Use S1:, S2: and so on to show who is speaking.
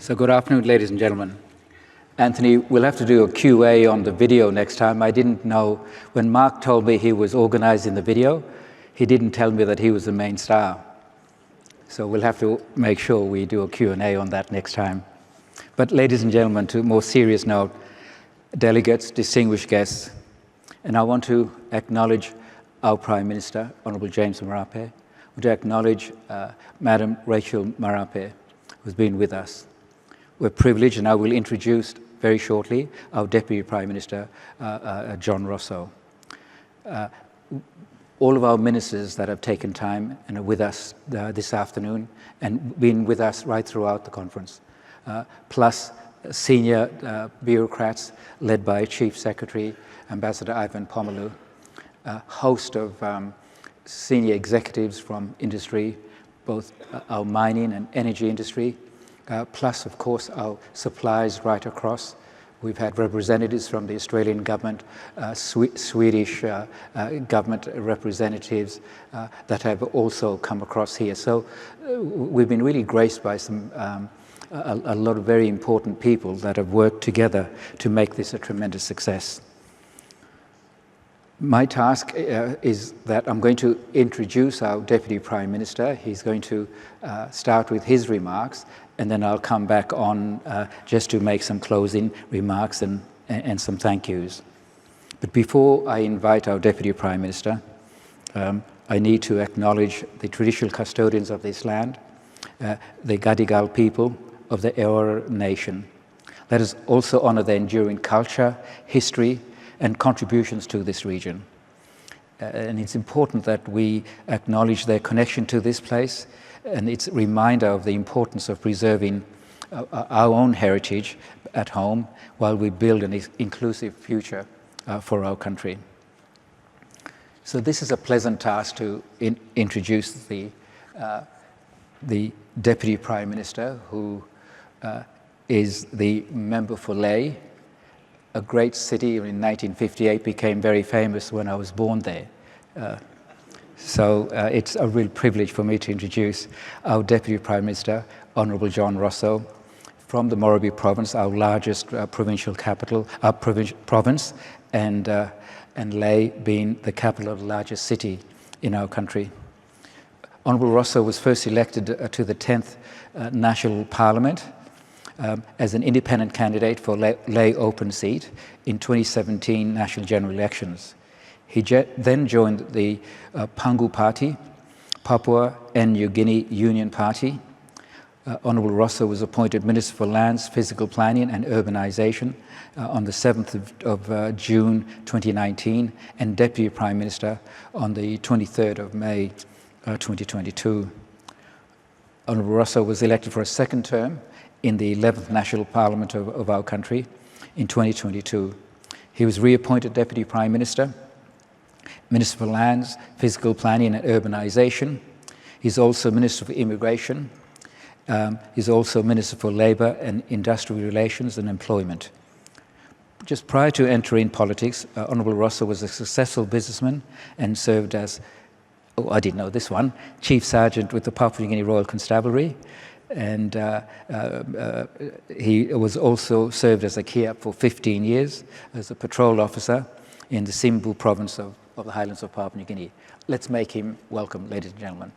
S1: So good afternoon, ladies and gentlemen. Anthony, we'll have to do a QA on the video next time. I didn't know, when Mark told me he was organizing the video, he didn't tell me that he was the main star. So we'll have to make sure we do a Q&A on that next time. But ladies and gentlemen, to a more serious note, delegates, distinguished guests, and I want to acknowledge our Prime Minister, Honourable James Marape. I want to acknowledge Madam Rachel Marape, who's been with us. We're privileged, and I will introduce very shortly our Deputy Prime Minister, John Rosso. All of our ministers that have taken time and are with us this afternoon and been with us right throughout the conference, plus senior bureaucrats led by Chief Secretary, Ambassador Ivan Pomalu, a host of senior executives from industry, both our mining and energy industry, plus, of course, our suppliers right across. We've had representatives from the Australian government, Swedish government representatives that have also come across here. So we've been really graced by a lot of very important people that have worked together to make this a tremendous success. My task is that I'm going to introduce our Deputy Prime Minister. He's going to start with his remarks, and then I'll come back on just to make some closing remarks and some thank yous. But before I invite our Deputy Prime Minister, I need to acknowledge the traditional custodians of this land, the Gadigal people of the Eora Nation. Let us also honour their enduring culture, history, and contributions to this region. And it's important that we acknowledge their connection to this place, and it's a reminder of the importance of preserving our own heritage at home while we build an inclusive future for our country. So this is a pleasant task to introduce the Deputy Prime Minister, who is the member for Lae. A great city in 1958 became very famous when I was born there. So it's a real privilege for me to introduce our Deputy Prime Minister, Honourable John Rosso, from the Morabie province, our largest provincial capital, province, and Lae being the capital of the largest city in our country. Honourable Rosso was first elected to the 10th National Parliament as an independent candidate for Lae open seat in 2017 national general elections. He then joined the Pangu Party, Papua and New Guinea Union Party. Honourable Rosso was appointed Minister for Lands, Physical Planning and Urbanisation on the 7th of June 2019 and Deputy Prime Minister on the 23rd of May 2022. Honourable Rosso was elected for a second term in the 11th National Parliament of our country in 2022. He was reappointed Deputy Prime Minister, Minister for Lands, Physical Planning and Urbanisation. He's also Minister for Immigration. He's also Minister for Labour and Industrial Relations and Employment. Just prior to entering politics, Honourable Rosso was a successful businessman and served as, oh, I didn't know this one, Chief Sergeant with the Papua New Guinea Royal Constabulary. And he was also served as a KIAP for 15 years as a patrol officer in the Simbu province of the Highlands of Papua New Guinea. Let's make him welcome, ladies and gentlemen.